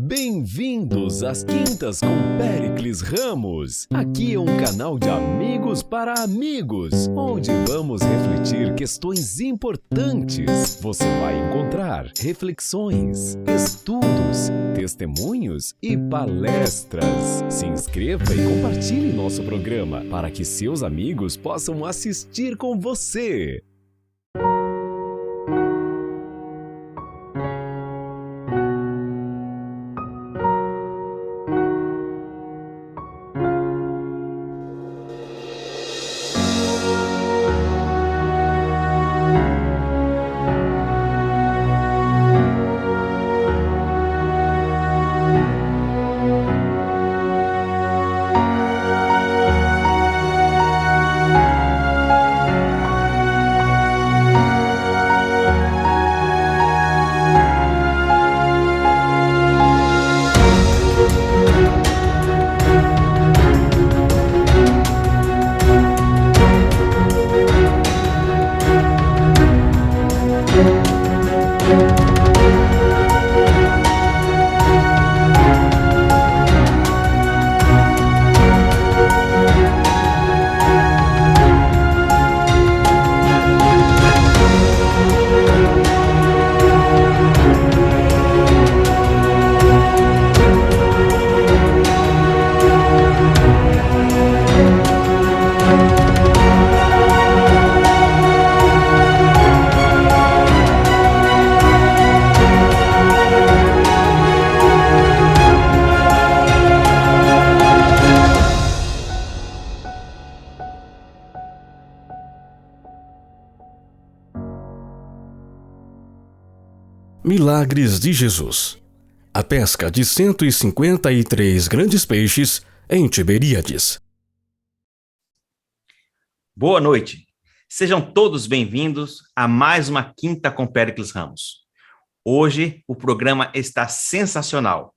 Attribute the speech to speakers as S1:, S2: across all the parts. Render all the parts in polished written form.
S1: Bem-vindos às Quintas com Péricles Ramos. Aqui é um canal de amigos para amigos, onde vamos refletir questões importantes. Você vai encontrar reflexões, estudos, testemunhos e palestras. Se inscreva e compartilhe nosso programa para que seus amigos possam assistir com você.
S2: Milagres de Jesus. A pesca de 153 grandes peixes em Tiberíades.
S3: Boa noite. Sejam todos bem-vindos a mais uma Quinta com Péricles Ramos. Hoje o programa está sensacional.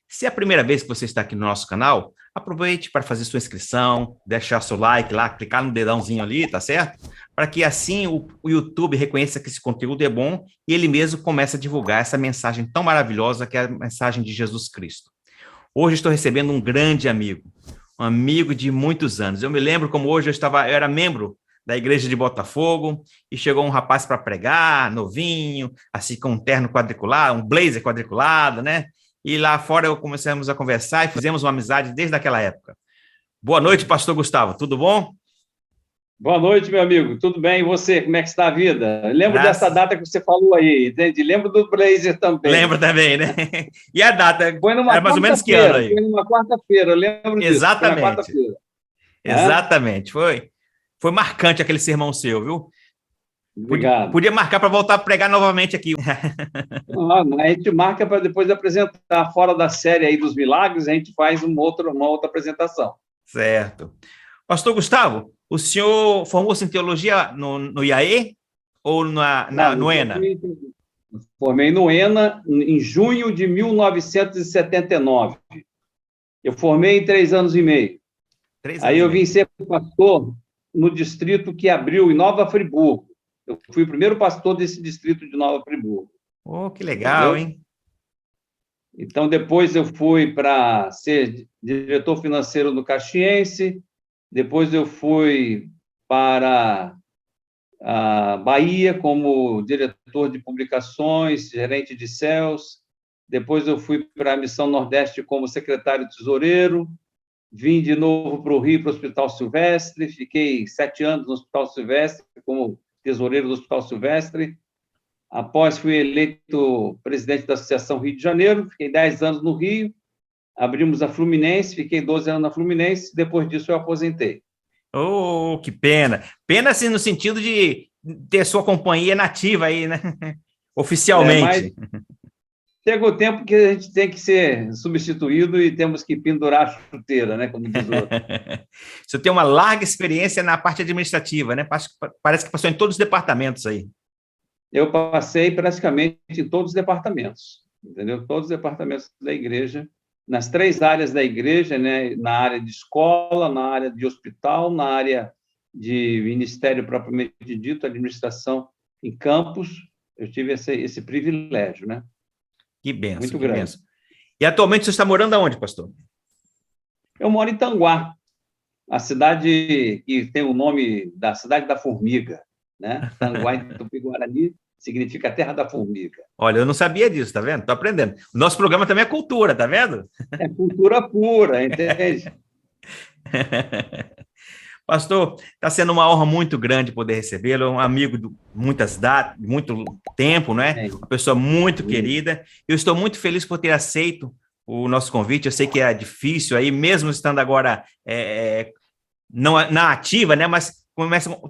S3: Se é a primeira vez que você está aqui no nosso canal, aproveite para fazer sua inscrição, deixar seu like lá, clicar no dedãozinho ali, tá certo? Para que assim o YouTube reconheça que esse conteúdo é bom e ele mesmo comece a divulgar essa mensagem tão maravilhosa que é a mensagem de Jesus Cristo. Hoje estou recebendo um grande amigo, um amigo de muitos anos. Eu me lembro como hoje eu era membro da igreja de Botafogo e chegou um rapaz para pregar, novinho, assim com um terno quadriculado, um blazer quadriculado, né? E lá fora começamos a conversar e fizemos uma amizade desde aquela época. Boa noite, pastor Gustavo, tudo bom?
S4: Boa noite, meu amigo, tudo bem? E você, como é que está a vida? Lembro dessa data que você falou aí, entende? Lembro do blazer também.
S3: Lembro também, né? E a data?
S4: Foi numa
S3: era mais ou menos que ano aí?
S4: Foi numa quarta-feira, eu lembro disso.
S3: Exatamente.
S4: Foi na quarta-feira.
S3: Exatamente, foi marcante aquele sermão seu, viu?
S4: Obrigado.
S3: Podia marcar para voltar a pregar novamente aqui.
S4: A gente marca para depois apresentar fora da série aí dos milagres, a gente faz uma outra apresentação.
S3: Certo. Pastor Gustavo, o senhor formou-se em teologia no IAE ou no ENA?
S4: Formei no ENA em junho de 1979. Eu formei em 3 anos e meio. Aí eu vim ser pastor no distrito que abriu em Nova Friburgo. Eu fui o primeiro pastor desse distrito de Nova Friburgo.
S3: Oh, que legal, hein?
S4: Então, depois eu fui para ser diretor financeiro do Caxiense, depois eu fui para a Bahia como diretor de publicações, gerente de céus, depois eu fui para a Missão Nordeste como secretário tesoureiro, vim de novo para o Rio, para o Hospital Silvestre, fiquei 7 anos no Hospital Silvestre como tesoureiro do Hospital Silvestre. Após fui eleito presidente da Associação Rio de Janeiro, fiquei 10 anos no Rio, abrimos a Fluminense, fiquei 12 anos na Fluminense, depois disso eu aposentei.
S3: Oh, que pena. Pena, assim, no sentido de ter sua companhia nativa aí, né? Oficialmente.
S4: Mas chega o tempo que a gente tem que ser substituído e temos que pendurar a chuteira, né? Como diz o outro.
S3: Você tem uma larga experiência na parte administrativa, né? Parece que passou em todos os departamentos aí.
S4: Eu passei praticamente em todos os departamentos, entendeu? Todos os departamentos da igreja, nas 3 áreas da igreja, né? Na área de escola, na área de hospital, na área de ministério propriamente dito, administração em campus. Eu tive esse privilégio, né?
S3: Que benção,
S4: muito
S3: que
S4: grande.
S3: benção. E atualmente você está morando aonde, pastor?
S4: Eu moro em Tanguá, a cidade que tem o nome da cidade da formiga, né? Tanguá, em Tupi-Guarani, significa terra da formiga.
S3: Olha, eu não sabia disso, tá vendo? Tô aprendendo. O nosso programa também é cultura, tá vendo?
S4: É cultura pura, entende?
S3: Pastor, está sendo uma honra muito grande poder recebê-lo, é um amigo de muitas datas, muito tempo, não é? Uma pessoa muito querida. Eu estou muito feliz por ter aceito o nosso convite. Eu sei que é difícil aí, mesmo estando agora não na ativa, né? Mas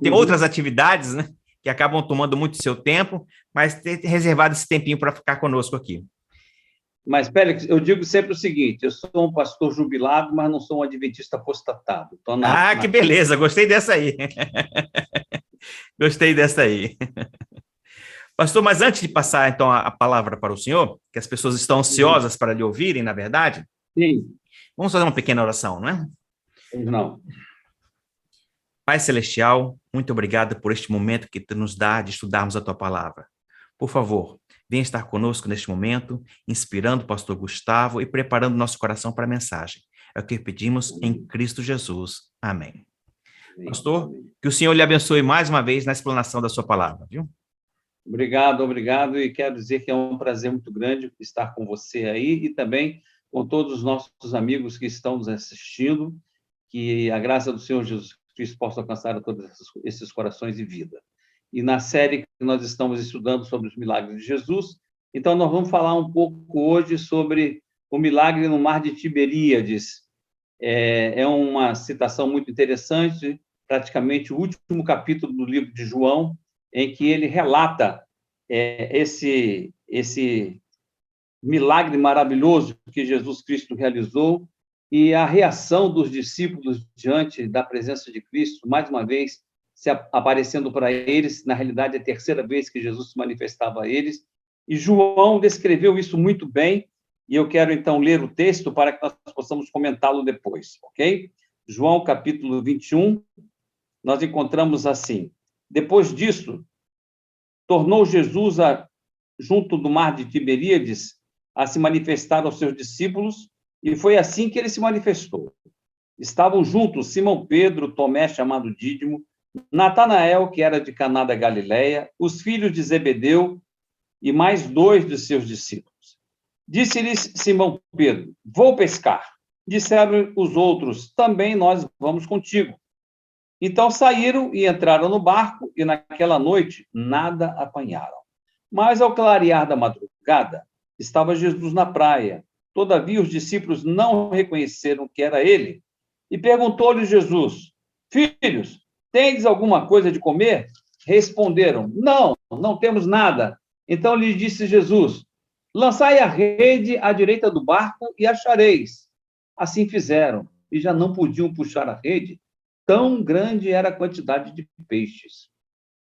S3: tem outras atividades, né? Que acabam tomando muito seu tempo, mas ter reservado esse tempinho para ficar conosco aqui.
S4: Mas, Félix, eu digo sempre o seguinte, eu sou um pastor jubilado, mas não sou um adventista apostatado.
S3: Que beleza, gostei dessa aí. Gostei dessa aí. Pastor, mas antes de passar, então, a palavra para o senhor, que as pessoas estão ansiosas para lhe ouvirem, na verdade,
S4: sim,
S3: vamos fazer uma pequena oração, não é?
S4: não.
S3: Pai Celestial, muito obrigado por este momento que tu nos dá de estudarmos a tua palavra. Por favor, venha estar conosco neste momento, inspirando o pastor Gustavo e preparando nosso coração para a mensagem. É o que pedimos em Cristo Jesus. Amém. Pastor, que o Senhor lhe abençoe mais uma vez na explanação da sua palavra, viu?
S4: Obrigado, obrigado, e quero dizer que é um prazer muito grande estar com você aí e também com todos os nossos amigos que estão nos assistindo, que a graça do Senhor Jesus Cristo possa alcançar a todos esses corações e vida. E na série que nós estamos estudando sobre os milagres de Jesus, então nós vamos falar um pouco hoje sobre o milagre no mar de Tiberíades. É uma citação muito interessante, praticamente o último capítulo do livro de João, em que ele relata esse milagre maravilhoso que Jesus Cristo realizou e a reação dos discípulos diante da presença de Cristo, mais uma vez, se aparecendo para eles, na realidade, é a terceira vez que Jesus se manifestava a eles, e João descreveu isso muito bem, e eu quero, então, ler o texto para que nós possamos comentá-lo depois, ok? João, capítulo 21, nós encontramos assim: depois disso, tornou Jesus, junto do mar de Tiberíades, a se manifestar aos seus discípulos, e foi assim que ele se manifestou. Estavam juntos Simão Pedro, Tomé, chamado Dídimo, Natanael, que era de Caná da Galileia, os filhos de Zebedeu e mais 2 de seus discípulos. Disse-lhes Simão Pedro: vou pescar. Disseram os outros: também nós vamos contigo. Então saíram e entraram no barco, e naquela noite nada apanharam. Mas ao clarear da madrugada, estava Jesus na praia. Todavia os discípulos não reconheceram que era ele. E perguntou-lhe Jesus: filhos, tendes alguma coisa de comer? Responderam: não, não temos nada. Então lhes disse Jesus: lançai a rede à direita do barco e achareis. Assim fizeram, e já não podiam puxar a rede, tão grande era a quantidade de peixes.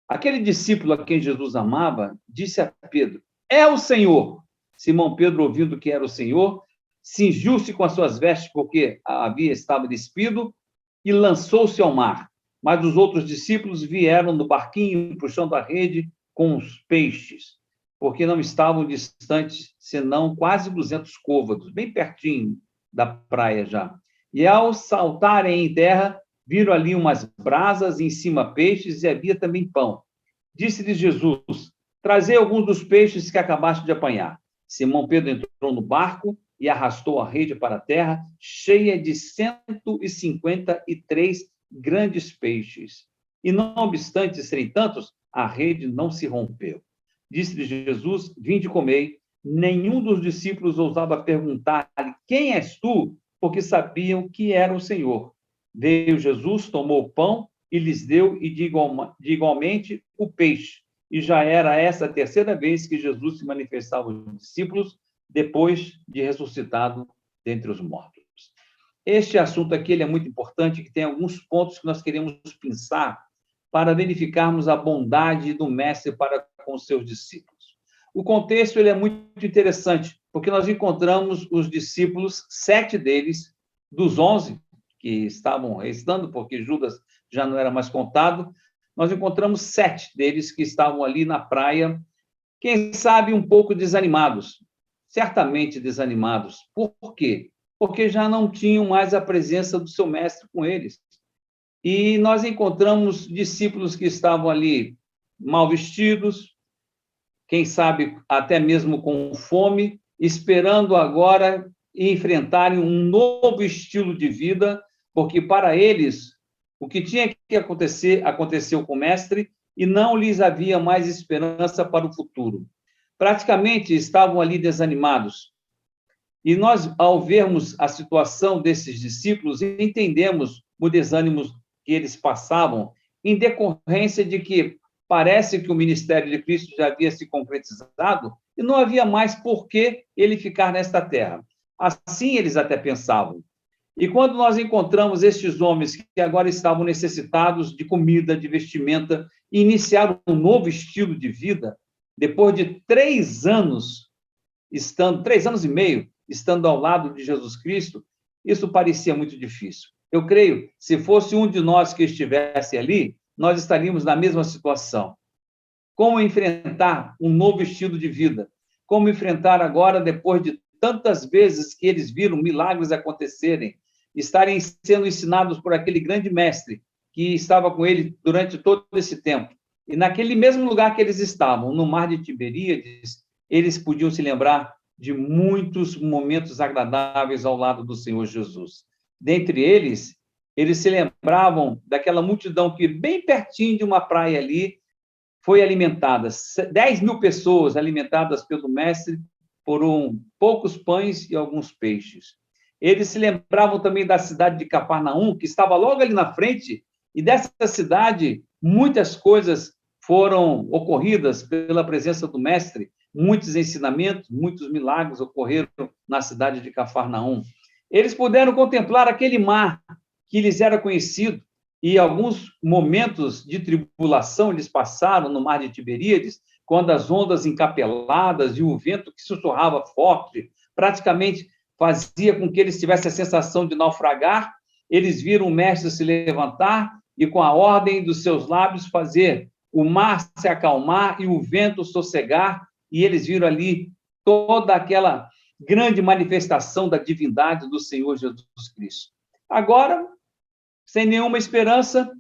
S4: Aquele discípulo a quem Jesus amava disse a Pedro: é o Senhor. Simão Pedro, ouvindo que era o Senhor, cingiu-se com as suas vestes, porque estava despido, e lançou-se ao mar. Mas os outros discípulos vieram no barquinho, puxando a rede com os peixes, porque não estavam distantes, senão quase 200 côvados, bem pertinho da praia já. E ao saltarem em terra, viram ali umas brasas, em cima peixes, e havia também pão. Disse-lhes Jesus: trazei alguns dos peixes que acabaste de apanhar. Simão Pedro entrou no barco e arrastou a rede para a terra, cheia de 153 grandes peixes. E não obstante serem tantos, a rede não se rompeu. Disse-lhe Jesus: vinde e comei. Nenhum dos discípulos ousava perguntar-lhe: quem és tu? Porque sabiam que era o Senhor. Veio Jesus, tomou o pão e lhes deu, e igualmente o peixe. E já era essa a terceira vez que Jesus se manifestava aos discípulos, depois de ressuscitado dentre os mortos. Este assunto aqui ele é muito importante, que tem alguns pontos que nós queremos pensar para verificarmos a bondade do Mestre para com os seus discípulos. O contexto ele é muito interessante, porque nós encontramos os discípulos, 7 deles, dos 11, que estavam restando, porque Judas já não era mais contado, nós encontramos 7 deles que estavam ali na praia, quem sabe um pouco desanimados, certamente desanimados. Por quê? Porque já não tinham mais a presença do seu mestre com eles. E nós encontramos discípulos que estavam ali mal vestidos, quem sabe até mesmo com fome, esperando agora enfrentarem um novo estilo de vida, porque para eles o que tinha que acontecer, aconteceu com o mestre, e não lhes havia mais esperança para o futuro. Praticamente estavam ali desanimados. E nós, ao vermos a situação desses discípulos, entendemos o desânimo que eles passavam, em decorrência de que parece que o ministério de Cristo já havia se concretizado e não havia mais por que ele ficar nesta terra. Assim eles até pensavam. E quando nós encontramos estes homens que agora estavam necessitados de comida, de vestimenta, e iniciaram um novo estilo de vida, depois de 3 anos, 3 anos e meio, estando ao lado de Jesus Cristo, isso parecia muito difícil. Eu creio, se fosse um de nós que estivesse ali, nós estaríamos na mesma situação. Como enfrentar um novo estilo de vida? Como enfrentar agora, depois de tantas vezes que eles viram milagres acontecerem, estarem sendo ensinados por aquele grande mestre que estava com ele durante todo esse tempo. E naquele mesmo lugar que eles estavam, no mar de Tiberíades, eles podiam se lembrar de muitos momentos agradáveis ao lado do Senhor Jesus. Dentre eles, eles se lembravam daquela multidão que, bem pertinho de uma praia ali, foi alimentada. 10.000 pessoas alimentadas pelo mestre por poucos pães e alguns peixes. Eles se lembravam também da cidade de Cafarnaum, que estava logo ali na frente, e dessa cidade muitas coisas foram ocorridas pela presença do mestre, muitos ensinamentos, muitos milagres ocorreram na cidade de Cafarnaum. Eles puderam contemplar aquele mar que lhes era conhecido, e alguns momentos de tribulação eles passaram no mar de Tiberíades, quando as ondas encapeladas e o vento que sussurrava forte, praticamente fazia com que eles tivessem a sensação de naufragar. Eles viram o mestre se levantar e, com a ordem dos seus lábios, fazer o mar se acalmar e o vento sossegar, e eles viram ali toda aquela grande manifestação da divindade do Senhor Jesus Cristo. Agora, sem nenhuma esperança,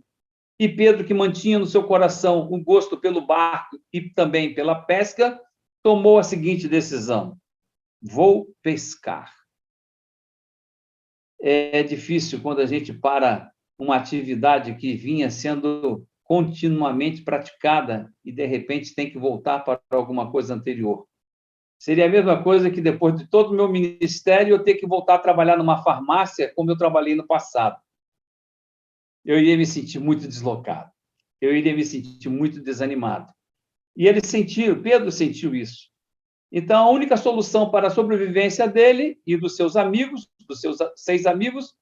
S4: e Pedro, que mantinha no seu coração o gosto pelo barco e também pela pesca, tomou a seguinte decisão: vou pescar. É difícil quando a gente para uma atividade que vinha sendo continuamente praticada e, de repente, tem que voltar para alguma coisa anterior. Seria a mesma coisa que, depois de todo o meu ministério, eu ter que voltar a trabalhar numa farmácia como eu trabalhei no passado. Eu iria me sentir muito deslocado. Eu iria me sentir muito desanimado. E Pedro sentiu isso. Então, a única solução para a sobrevivência dele e dos seus amigos, dos seus 6 amigos,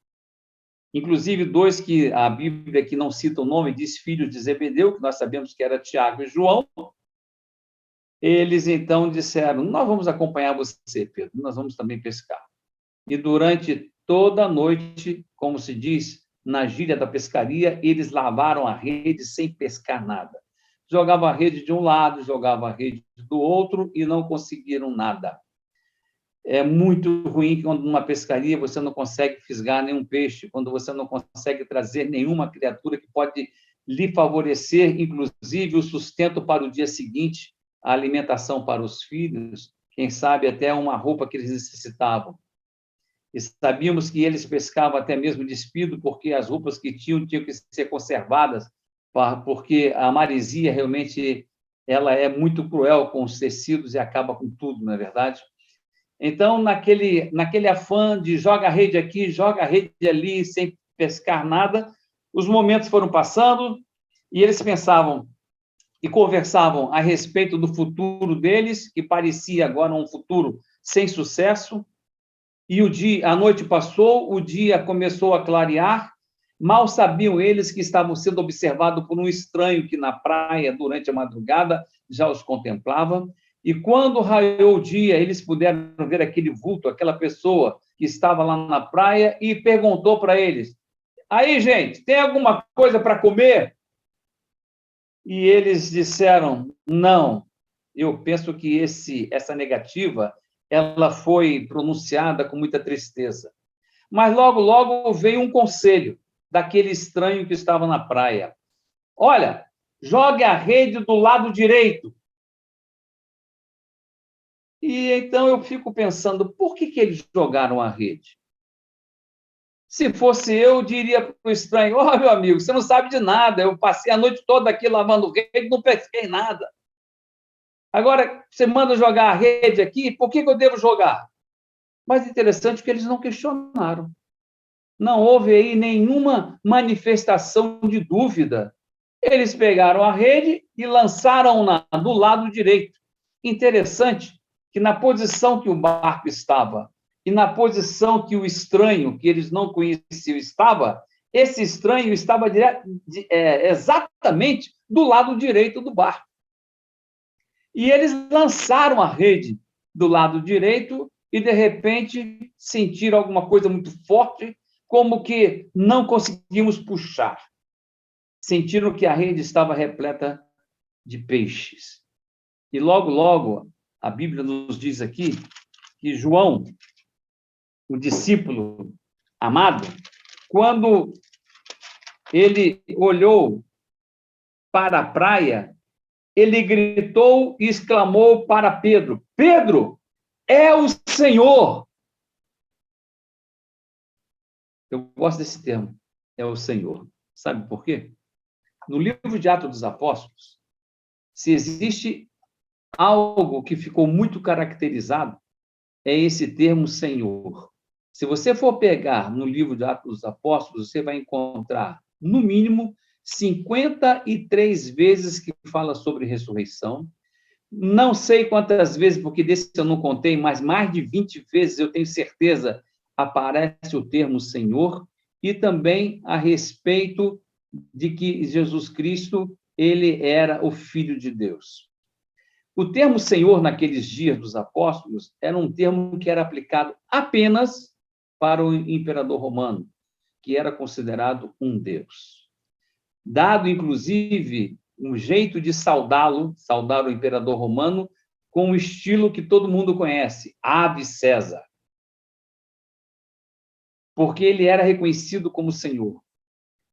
S4: inclusive 2 que a Bíblia aqui não cita o nome, diz filhos de Zebedeu, que nós sabemos que era Tiago e João, eles então disseram: nós vamos acompanhar você, Pedro, nós vamos também pescar. E durante toda a noite, como se diz na gíria da pescaria, eles lavaram a rede sem pescar nada. Jogavam a rede de um lado, jogavam a rede do outro e não conseguiram nada. É muito ruim quando numa pescaria você não consegue fisgar nenhum peixe, quando você não consegue trazer nenhuma criatura que pode lhe favorecer, inclusive, o sustento para o dia seguinte, a alimentação para os filhos, quem sabe até uma roupa que eles necessitavam. E sabíamos que eles pescavam até mesmo despido, porque as roupas que tinham que ser conservadas, porque a maresia realmente ela é muito cruel com os tecidos e acaba com tudo, não é verdade? Então, naquele afã de joga a rede aqui, joga a rede ali, sem pescar nada, os momentos foram passando e eles pensavam e conversavam a respeito do futuro deles, que parecia agora um futuro sem sucesso. E a noite passou, o dia começou a clarear. Mal sabiam eles que estavam sendo observados por um estranho que na praia, durante a madrugada, já os contemplava. E quando raiou o dia, eles puderam ver aquele vulto, aquela pessoa que estava lá na praia, e perguntou para eles: aí, gente, tem alguma coisa para comer? E eles disseram: não. Eu penso que essa negativa ela foi pronunciada com muita tristeza. Mas logo, logo veio um conselho daquele estranho que estava na praia. Olha, jogue a rede do lado direito. E então eu fico pensando, por que eles jogaram a rede? Se fosse eu diria para o estranho, meu amigo, você não sabe de nada, eu passei a noite toda aqui lavando rede, não pesquei nada. Agora, você manda jogar a rede aqui, por que eu devo jogar? Mas interessante que eles não questionaram. Não houve aí nenhuma manifestação de dúvida. Eles pegaram a rede e lançaram-na do lado direito. Interessante que na posição que o barco estava e na posição que o estranho, que eles não conheciam, estava, esse estranho estava exatamente do lado direito do barco. E eles lançaram a rede do lado direito e, de repente, sentiram alguma coisa muito forte, como que não conseguimos puxar. Sentiram que a rede estava repleta de peixes. E logo, logo, a Bíblia nos diz aqui que João, o discípulo amado, quando ele olhou para a praia, ele gritou e exclamou para Pedro: Pedro, é o Senhor! Eu gosto desse termo, é o Senhor. Sabe por quê? No livro de Atos dos Apóstolos, se existe algo que ficou muito caracterizado, é esse termo Senhor. Se você for pegar no livro de Atos dos Apóstolos, você vai encontrar, no mínimo, 53 vezes que fala sobre ressurreição. Não sei quantas vezes, porque desse eu não contei, mas mais de 20 vezes, eu tenho certeza, aparece o termo Senhor, e também a respeito de que Jesus Cristo, ele era o Filho de Deus. O termo Senhor, naqueles dias dos apóstolos, era um termo que era aplicado apenas para o imperador romano, que era considerado um deus. Dado, inclusive, um jeito de saudar o imperador romano, com o estilo que todo mundo conhece, Ave César. Porque ele era reconhecido como Senhor.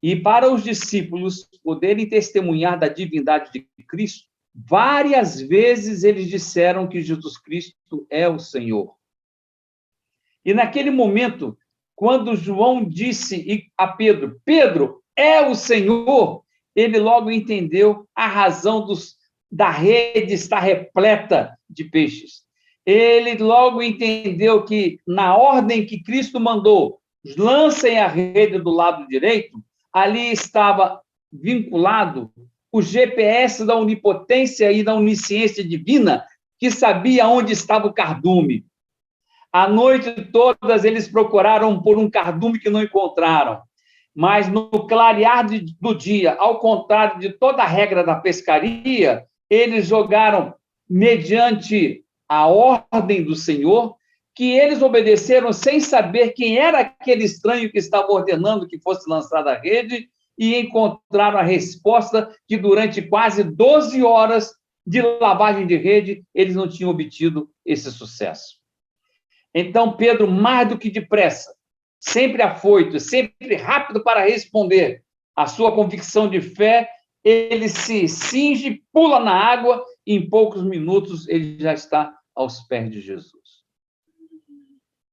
S4: E para os discípulos poderem testemunhar da divindade de Cristo, várias vezes eles disseram que Jesus Cristo é o Senhor. E naquele momento, quando João disse a Pedro, Pedro, é o Senhor, ele logo entendeu a razão da rede estar repleta de peixes. Ele logo entendeu que, na ordem que Cristo mandou, lancem a rede do lado direito, ali estava vinculado o GPS da onipotência e da onisciência divina, que sabia onde estava o cardume. A noite todas eles procuraram por um cardume que não encontraram. Mas no clarear do dia, ao contrário de toda a regra da pescaria, eles jogaram mediante a ordem do Senhor, que eles obedeceram sem saber quem era aquele estranho que estava ordenando que fosse lançada a rede, e encontraram a resposta que durante quase 12 horas de lavagem de rede, eles não tinham obtido esse sucesso. Então, Pedro, mais do que depressa, sempre afoito, sempre rápido para responder a sua convicção de fé, ele se cinge, pula na água e em poucos minutos ele já está aos pés de Jesus.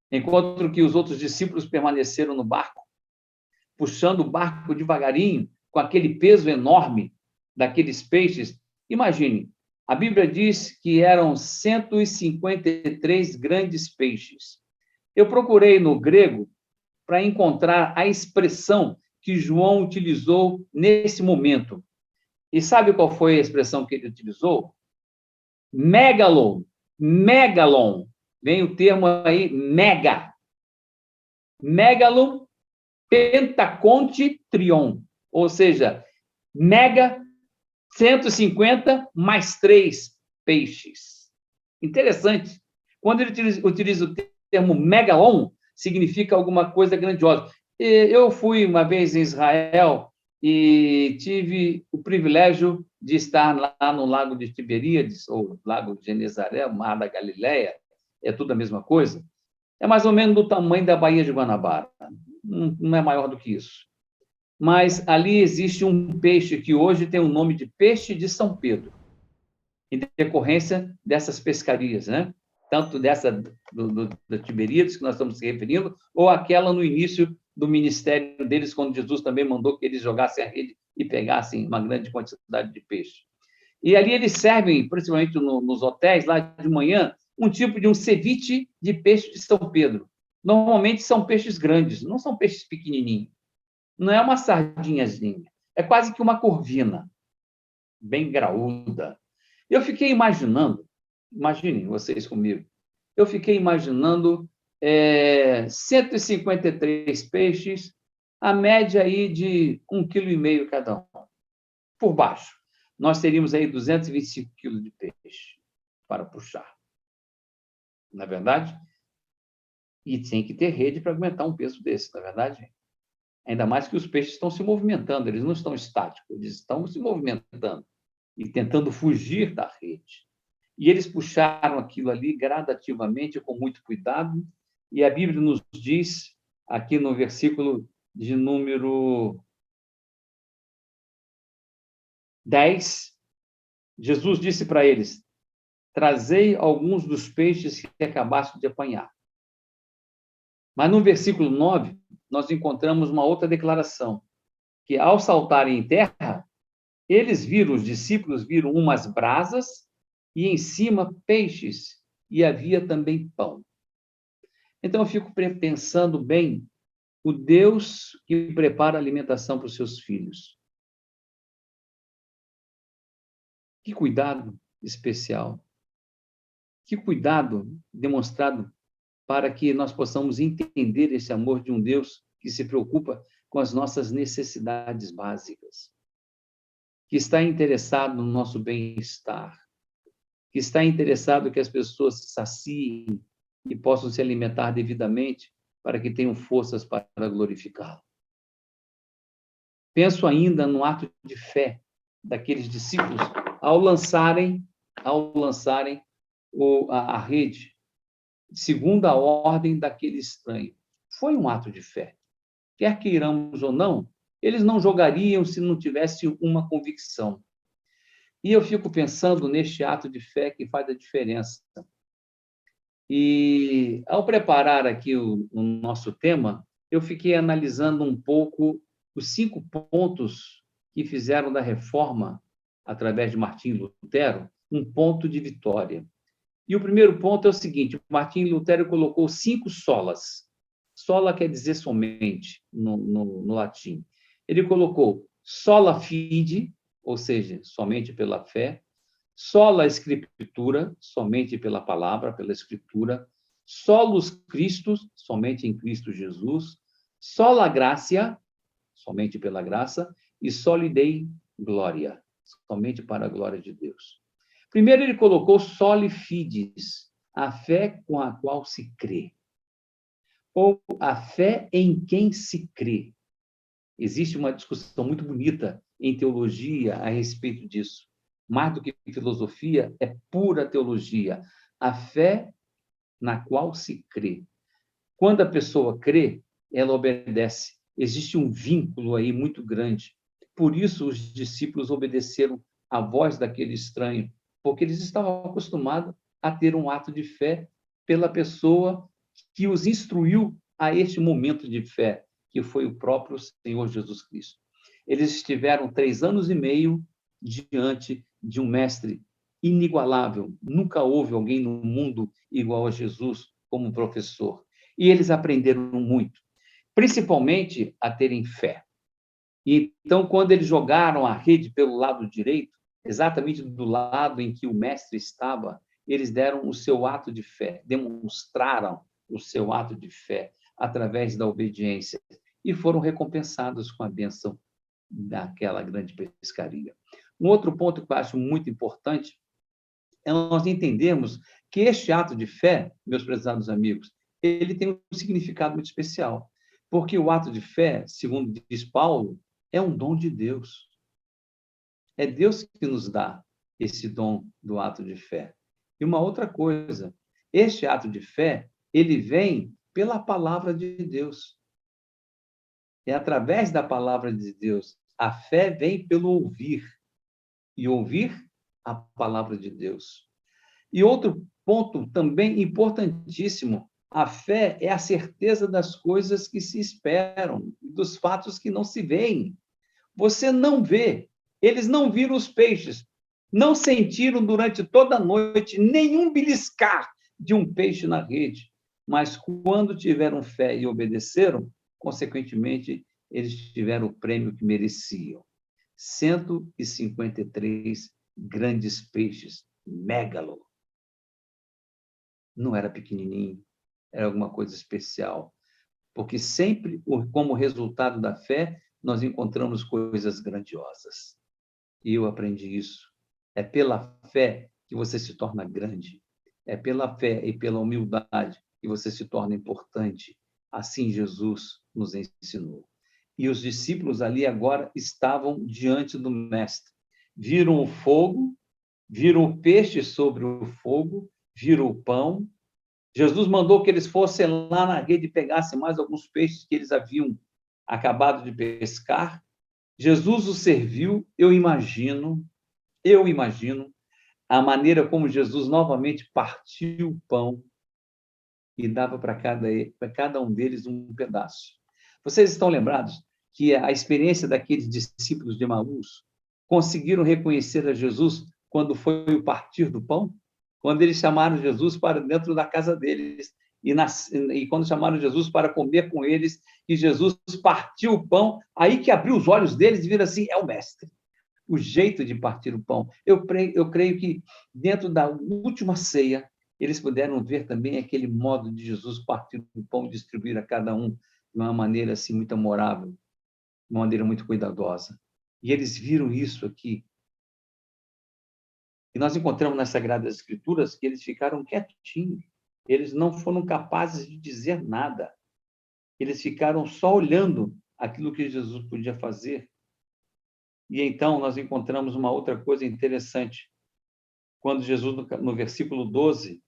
S4: Enquanto que os outros discípulos permaneceram no barco, puxando o barco devagarinho, com aquele peso enorme daqueles peixes. Imagine, a Bíblia diz que eram 153 grandes peixes. Eu procurei no grego para encontrar a expressão que João utilizou nesse momento. E sabe qual foi a expressão que ele utilizou? Megalon. Megalon. Vem o termo aí, mega. Megalon pentaconte trion. Ou seja, mega 150 mais 3 peixes. Interessante. Quando ele utiliza o termo megalon, significa alguma coisa grandiosa. Eu fui uma vez em Israel e tive o privilégio de estar lá no Lago de Tiberíades, ou Lago de Genezaré, o Mar da Galileia, é tudo a mesma coisa, é mais ou menos do tamanho da Baía de Guanabara. Não é maior do que isso. Mas ali existe um peixe que hoje tem o nome de peixe de São Pedro, em decorrência dessas pescarias, né? Tanto dessa da Tiberíades, que nós estamos se referindo, ou aquela no início do ministério deles, quando Jesus também mandou que eles jogassem a rede e pegassem uma grande quantidade de peixe. E ali eles servem, principalmente nos hotéis, lá de manhã, um tipo de um ceviche de peixe de São Pedro. Normalmente são peixes grandes, não são peixes pequenininhos. Não é uma sardinhazinha, é quase que uma corvina, bem graúda. Eu fiquei imaginando, imaginem vocês comigo, eu fiquei imaginando 153 peixes, a média aí de 1,5 kg cada um. Por baixo, nós teríamos aí 225 quilos de peixe para puxar. Não é verdade? E tem que ter rede para aguentar um peso desse, não é verdade? Ainda mais que os peixes estão se movimentando, eles não estão estáticos, eles estão se movimentando e tentando fugir da rede. E eles puxaram aquilo ali gradativamente, com muito cuidado, e a Bíblia nos diz, aqui no versículo de número 10, Jesus disse para eles: trazei alguns dos peixes que acabaste de apanhar. Mas no versículo 9, nós encontramos uma outra declaração, que ao saltarem em terra, os discípulos viram umas brasas e em cima peixes, e havia também pão. Então eu fico pensando bem, o Deus que prepara a alimentação para os seus filhos. Que cuidado especial. Que cuidado demonstrado para que nós possamos entender esse amor de um Deus que se preocupa com as nossas necessidades básicas, que está interessado no nosso bem-estar, que está interessado que as pessoas se saciem e possam se alimentar devidamente para que tenham forças para glorificá-lo. Penso ainda no ato de fé daqueles discípulos ao lançarem a rede, segundo a ordem daquele estranho. Foi um ato de fé. Quer queiramos ou não, eles não jogariam se não tivesse uma convicção. E eu fico pensando neste ato de fé que faz a diferença. E, ao preparar aqui o nosso tema, eu fiquei analisando um pouco os 5 pontos que fizeram da reforma, através de Martinho Lutero, um ponto de vitória. E o primeiro ponto é o seguinte: Martinho Lutero colocou 5 solas. Sola quer dizer somente, no latim. Ele colocou sola fide, ou seja, somente pela fé; sola scriptura, somente pela palavra, pela escritura; solus Christus, somente em Cristo Jesus; sola gratia, somente pela graça; e soli Dei gloria, somente para a glória de Deus. Primeiro, ele colocou soli fides, a fé com a qual se crê, ou a fé em quem se crê. Existe uma discussão muito bonita em teologia a respeito disso. Mais do que filosofia, é pura teologia. A fé na qual se crê. Quando a pessoa crê, ela obedece. Existe um vínculo aí muito grande. Por isso, os discípulos obedeceram à voz daquele estranho, porque eles estavam acostumados a ter um ato de fé pela pessoa que os instruiu a este momento de fé, que foi o próprio Senhor Jesus Cristo. Eles estiveram 3 anos e meio diante de um mestre inigualável. Nunca houve alguém no mundo igual a Jesus como professor. E eles aprenderam muito, principalmente a terem fé. Então, quando eles jogaram a rede pelo lado direito, exatamente do lado em que o mestre estava, eles deram o seu ato de fé, demonstraram o seu ato de fé através da obediência e foram recompensados com a bênção daquela grande pescaria. Um outro ponto que eu acho muito importante é nós entendermos que este ato de fé, meus prezados amigos, ele tem um significado muito especial, porque o ato de fé, segundo diz Paulo, é um dom de Deus. É Deus que nos dá esse dom do ato de fé. E uma outra coisa, Este ato de fé, ele vem pela palavra de Deus. É através da palavra de Deus. A fé vem pelo ouvir. E ouvir a palavra de Deus. E outro ponto também importantíssimo, a fé é a certeza das coisas que se esperam, dos fatos que não se veem. Você não vê, eles não viram os peixes, não sentiram durante toda a noite nenhum beliscar de um peixe na rede, mas quando tiveram fé e obedeceram, consequentemente, eles tiveram o prêmio que mereciam. 153 grandes peixes, mégalo. Não era pequenininho, era alguma coisa especial. Porque sempre, como resultado da fé, nós encontramos coisas grandiosas. E eu aprendi isso. É pela fé que você se torna grande. É pela fé e pela humildade que você se torna importante. Assim Jesus nos ensinou. E os discípulos ali agora estavam diante do Mestre. Viram o fogo, viram o peixe sobre o fogo, viram o pão. Jesus mandou que eles fossem lá na rede e pegassem mais alguns peixes que eles haviam acabado de pescar. Jesus os serviu, eu imagino a maneira como Jesus novamente partiu o pão e dava para cada um deles um pedaço. Vocês estão lembrados que a experiência daqueles discípulos de Emaús conseguiram reconhecer a Jesus quando foi o partir do pão? Quando eles chamaram Jesus para dentro da casa deles, e quando chamaram Jesus para comer com eles, e Jesus partiu o pão, aí que abriu os olhos deles e viram assim, é o mestre. O jeito de partir o pão. Eu creio que dentro da última ceia, eles puderam ver também aquele modo de Jesus partir o pão e distribuir a cada um de uma maneira assim muito amorável, de uma maneira muito cuidadosa. E eles viram isso aqui. E nós encontramos nas Sagradas Escrituras que eles ficaram quietinhos. Eles não foram capazes de dizer nada. Eles ficaram só olhando aquilo que Jesus podia fazer. E então nós encontramos uma outra coisa interessante. Quando Jesus, no versículo 12,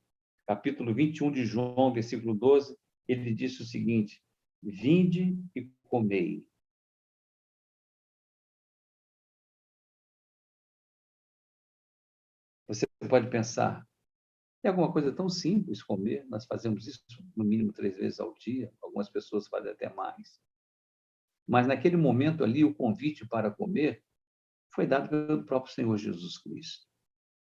S4: capítulo 21 de João, versículo 12, ele disse o seguinte: vinde e comei. Você pode pensar, é alguma coisa tão simples comer, nós fazemos isso no mínimo 3 vezes ao dia, algumas pessoas fazem até mais. Mas naquele momento ali, o convite para comer foi dado pelo próprio Senhor Jesus Cristo,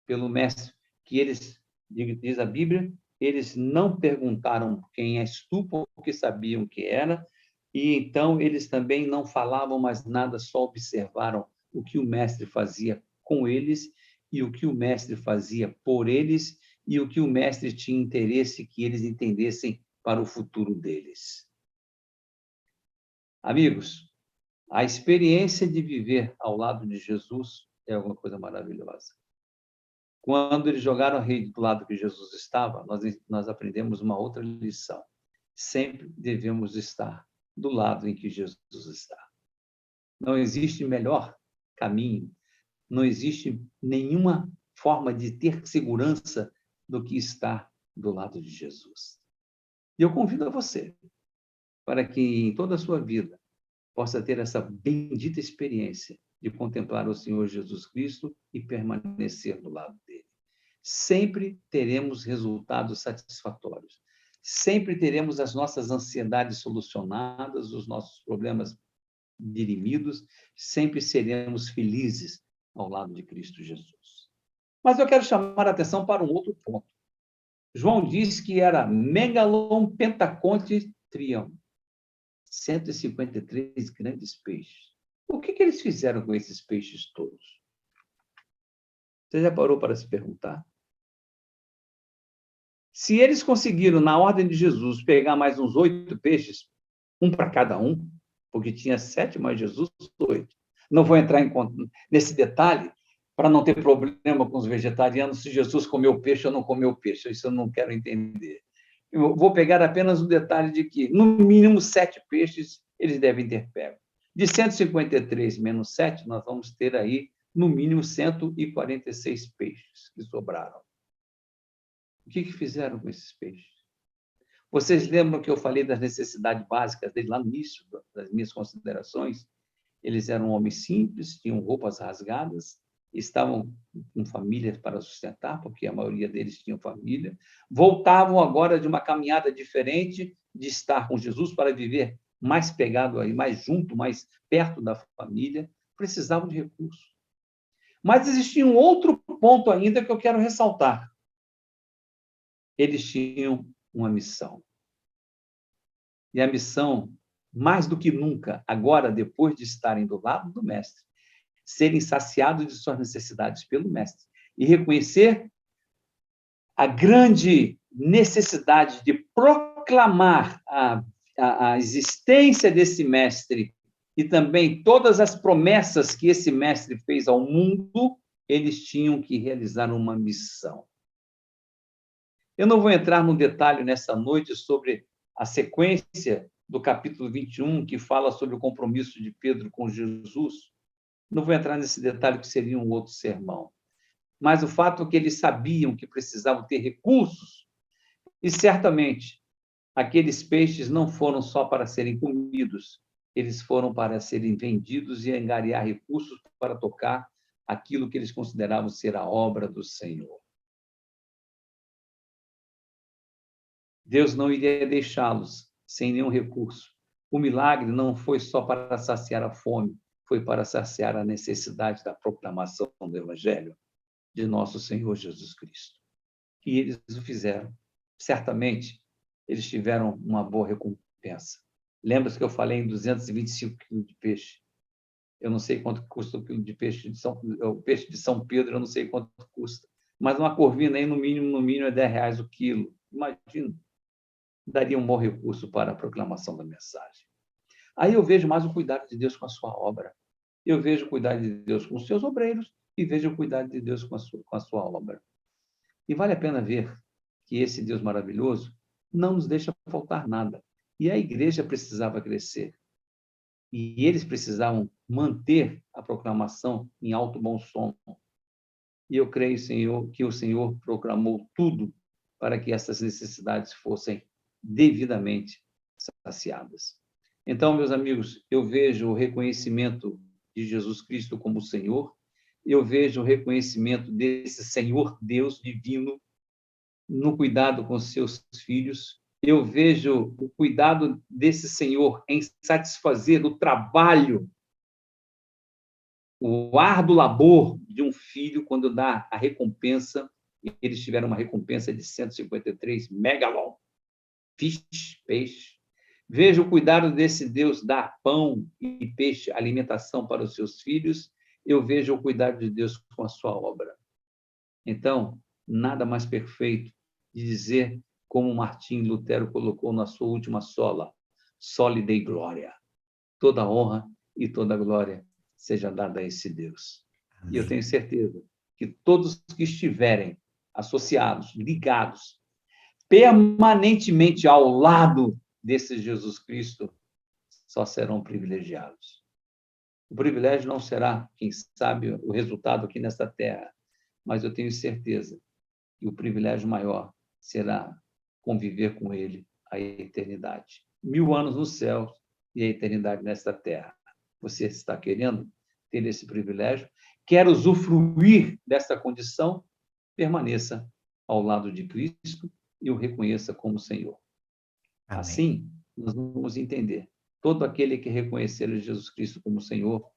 S4: pelo Mestre, que eles, diz a Bíblia, eles não perguntaram quem és tu, porque sabiam que era, e então eles também não falavam mais nada, só observaram o que o Mestre fazia com eles, e o que o Mestre fazia por eles, e o que o Mestre tinha interesse que eles entendessem para o futuro deles. Amigos, a experiência de viver ao lado de Jesus é alguma coisa maravilhosa. Quando eles jogaram a rede do lado que Jesus estava, nós aprendemos uma outra lição. Sempre devemos estar do lado em que Jesus está. Não existe melhor caminho, não existe nenhuma forma de ter segurança do que estar do lado de Jesus. E eu convido a você para que em toda a sua vida possa ter essa bendita experiência de contemplar o Senhor Jesus Cristo e permanecer do lado dele. Sempre teremos resultados satisfatórios. Sempre teremos as nossas ansiedades solucionadas, os nossos problemas dirimidos. Sempre seremos felizes ao lado de Cristo Jesus. Mas eu quero chamar a atenção para um outro ponto. João diz que era megalon pentaconte trião. 153 grandes peixes. O que eles fizeram com esses peixes todos? Você já parou para se perguntar? Se eles conseguiram, na ordem de Jesus, pegar mais uns 8 peixes, um para cada um, porque tinha 7, mas Jesus 8. Não vou entrar nesse detalhe para não ter problema com os vegetarianos se Jesus comeu peixe ou não comeu peixe. Isso eu não quero entender. Eu vou pegar apenas o detalhe de que, no mínimo, 7 peixes eles devem ter pego. De 153 menos 7, nós vamos ter aí, no mínimo, 146 peixes que sobraram. O que fizeram com esses peixes? Vocês lembram que eu falei das necessidades básicas dele lá no início das minhas considerações? Eles eram homens simples, tinham roupas rasgadas, estavam com famílias para sustentar, porque a maioria deles tinham família, voltavam agora de uma caminhada diferente, de estar com Jesus para viver mais pegado aí, mais junto, mais perto da família, precisavam de recursos. Mas existia um outro ponto ainda que eu quero ressaltar. Eles tinham uma missão. E a missão, mais do que nunca, agora, depois de estarem do lado do Mestre, serem saciados de suas necessidades pelo Mestre e reconhecer a grande necessidade de proclamar a existência desse Mestre e também todas as promessas que esse Mestre fez ao mundo, eles tinham que realizar uma missão. Eu não vou entrar no detalhe nessa noite sobre a sequência do capítulo 21, que fala sobre o compromisso de Pedro com Jesus. Não vou entrar nesse detalhe, que seria um outro sermão. Mas o fato é que eles sabiam que precisavam ter recursos, e certamente aqueles peixes não foram só para serem comidos, eles foram para serem vendidos e angariar recursos para tocar aquilo que eles consideravam ser a obra do Senhor. Deus não iria deixá-los sem nenhum recurso. O milagre não foi só para saciar a fome, foi para saciar a necessidade da proclamação do Evangelho de nosso Senhor Jesus Cristo. E eles o fizeram. Certamente, eles tiveram uma boa recompensa. Lembra-se que eu falei em 225 quilos de peixe? Eu não sei quanto custa o quilo de peixe o peixe de São Pedro, eu não sei quanto custa. Mas uma corvina aí, no mínimo é R$10 o quilo. Imagina. Daria um bom recurso para a proclamação da mensagem. Aí eu vejo mais o cuidado de Deus com a sua obra. Eu vejo o cuidado de Deus com os seus obreiros e vejo o cuidado de Deus com a sua obra. E vale a pena ver que esse Deus maravilhoso não nos deixa faltar nada. E a igreja precisava crescer. E eles precisavam manter a proclamação em alto bom som. E eu creio, Senhor, que o Senhor proclamou tudo para que essas necessidades fossem devidamente saciadas. Então, meus amigos, eu vejo o reconhecimento de Jesus Cristo como Senhor, eu vejo o reconhecimento desse Senhor Deus divino no cuidado com seus filhos, eu vejo o cuidado desse Senhor em satisfazer o trabalho, o árduo labor de um filho quando dá a recompensa, e eles tiveram uma recompensa de 153 megalon, peixe. Veja o cuidado desse Deus dar pão e peixe, alimentação para os seus filhos. Eu vejo o cuidado de Deus com a sua obra. Então, nada mais perfeito de dizer, como Martim Lutero colocou na sua última sola, Soli Dei Glória. Toda honra e toda glória seja dada a esse Deus. Amém. E eu tenho certeza que todos que estiverem associados, ligados, permanentemente ao lado desse Jesus Cristo, só serão privilegiados. O privilégio não será, quem sabe, o resultado aqui nesta terra, mas eu tenho certeza que o privilégio maior será conviver com ele a eternidade. 1000 anos no céu e a eternidade nesta terra. Você está querendo ter esse privilégio? Quer usufruir dessa condição? Permaneça ao lado de Cristo e o reconheça como Senhor. Amém. Assim, nós vamos entender. Todo aquele que reconhecer Jesus Cristo como Senhor,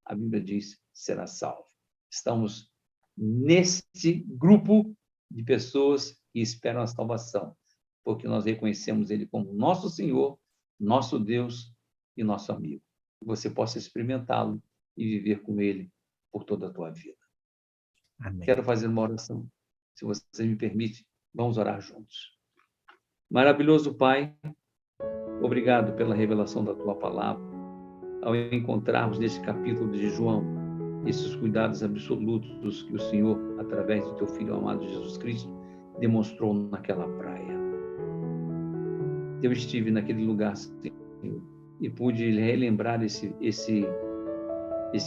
S4: a Bíblia diz, será salvo. Estamos nesse grupo de pessoas que esperam a salvação, porque nós reconhecemos Ele como nosso Senhor, nosso Deus e nosso amigo. Que você possa experimentá-lo e viver com Ele por toda a tua vida. Amém. Quero fazer uma oração. Se você me permite, vamos orar juntos. Maravilhoso Pai, obrigado pela revelação da Tua palavra. Ao encontrarmos neste capítulo de João, esses cuidados absolutos que o Senhor, através do Teu Filho amado Jesus Cristo, demonstrou naquela praia. Eu estive naquele lugar, Senhor, e pude relembrar esse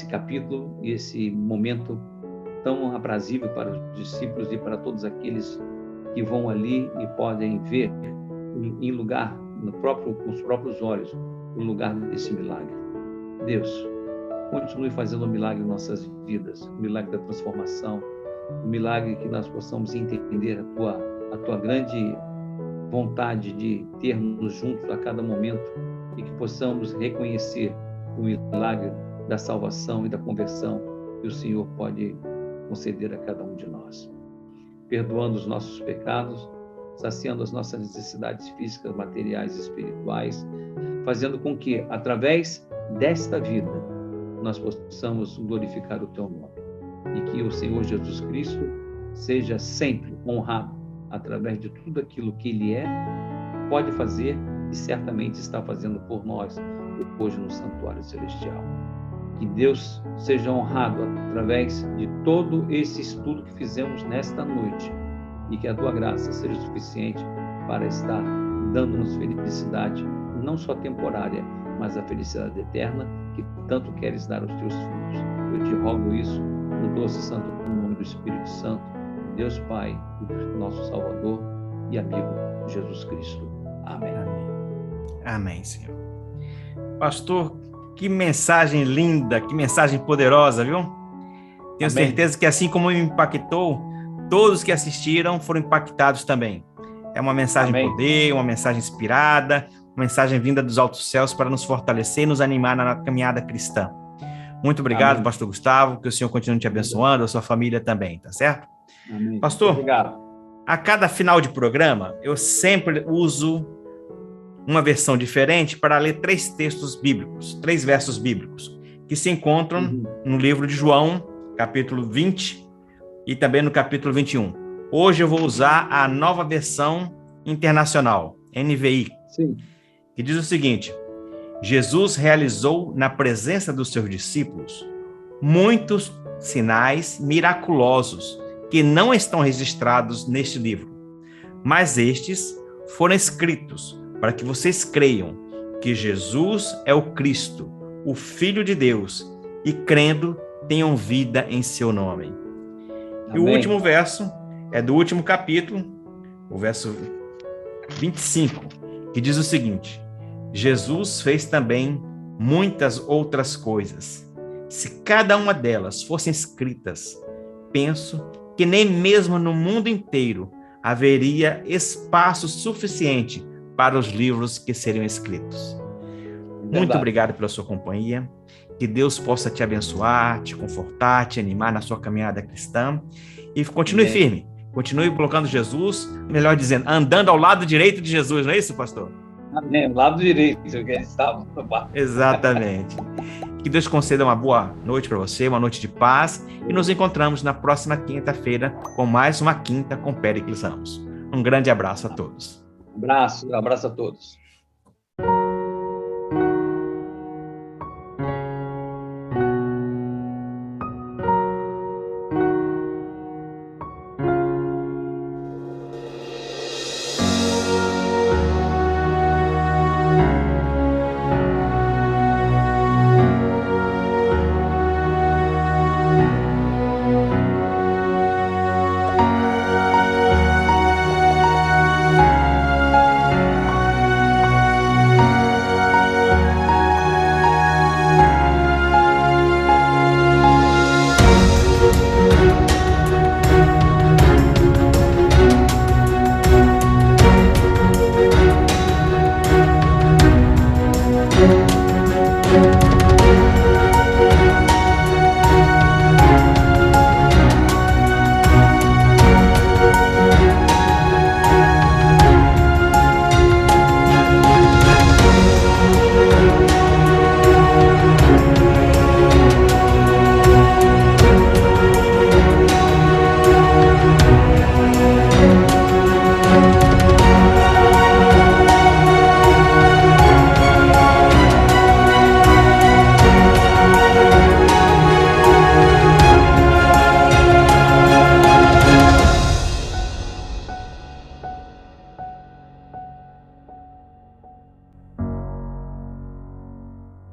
S4: capítulo e esse momento tão aprazível para os discípulos e para todos aqueles que vão ali e podem ver em lugar, com os próprios olhos, o lugar desse milagre. Deus, continue fazendo um milagre em nossas vidas, o milagre da transformação, o milagre que nós possamos entender a tua grande vontade de termos juntos a cada momento e que possamos reconhecer o milagre da salvação e da conversão que o Senhor pode conceder a cada um de nós. Perdoando os nossos pecados, saciando as nossas necessidades físicas, materiais e espirituais, fazendo com que, através desta vida, nós possamos glorificar o Teu nome. E que o Senhor Jesus Cristo seja sempre honrado através de tudo aquilo que Ele pode fazer e certamente está fazendo por nós hoje no Santuário Celestial. Que Deus seja honrado através de todo esse estudo que fizemos nesta noite e que a Tua graça seja suficiente para estar dando-nos felicidade, não só temporária, mas a felicidade eterna que tanto queres dar aos Teus filhos. Eu te rogo isso no doce santo nome do Espírito Santo, Deus Pai, nosso Salvador e amigo Jesus Cristo. Amém.
S3: Amém, Senhor. Pastor, que mensagem linda, que mensagem poderosa, viu? Tenho certeza que assim como me impactou, todos que assistiram foram impactados também. É uma mensagem de poder, uma mensagem inspirada, uma mensagem vinda dos altos céus para nos fortalecer e nos animar na caminhada cristã. Muito obrigado, Pastor Gustavo, que o Senhor continue te abençoando, a sua família também, tá certo?
S4: Amém.
S3: Pastor,
S4: obrigado.
S3: A cada final de programa, eu sempre uso uma versão diferente para ler 3 textos bíblicos, 3 versos bíblicos, que se encontram no livro de João, capítulo 20, e também no capítulo 21. Hoje eu vou usar a nova versão internacional, NVI, que diz o seguinte: Jesus realizou na presença dos seus discípulos muitos sinais miraculosos que não estão registrados neste livro, mas estes foram escritos para que vocês creiam que Jesus é o Cristo, o Filho de Deus, e crendo tenham vida em seu nome. Amém. E o último verso é do último capítulo, o verso 25, que diz o seguinte: Jesus fez também muitas outras coisas. Se cada uma delas fossem escritas, penso que nem mesmo no mundo inteiro haveria espaço suficiente para os livros que seriam escritos. Muito obrigado pela sua companhia. Que Deus possa te abençoar, te confortar, te animar na sua caminhada cristã. E continue firme. Continue colocando Jesus, melhor dizendo, andando ao lado direito de Jesus, não é isso, pastor?
S4: Amém, ao lado direito, que ele estava.
S3: Exatamente. Que Deus conceda uma boa noite para você, uma noite de paz, e nos encontramos na próxima quinta-feira com mais uma Quinta com Péricles Ramos. Um grande abraço a todos.
S4: Abraço a todos.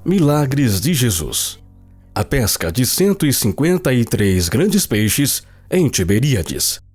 S2: Milagres de Jesus. A pesca de 153 grandes peixes em Tiberíades.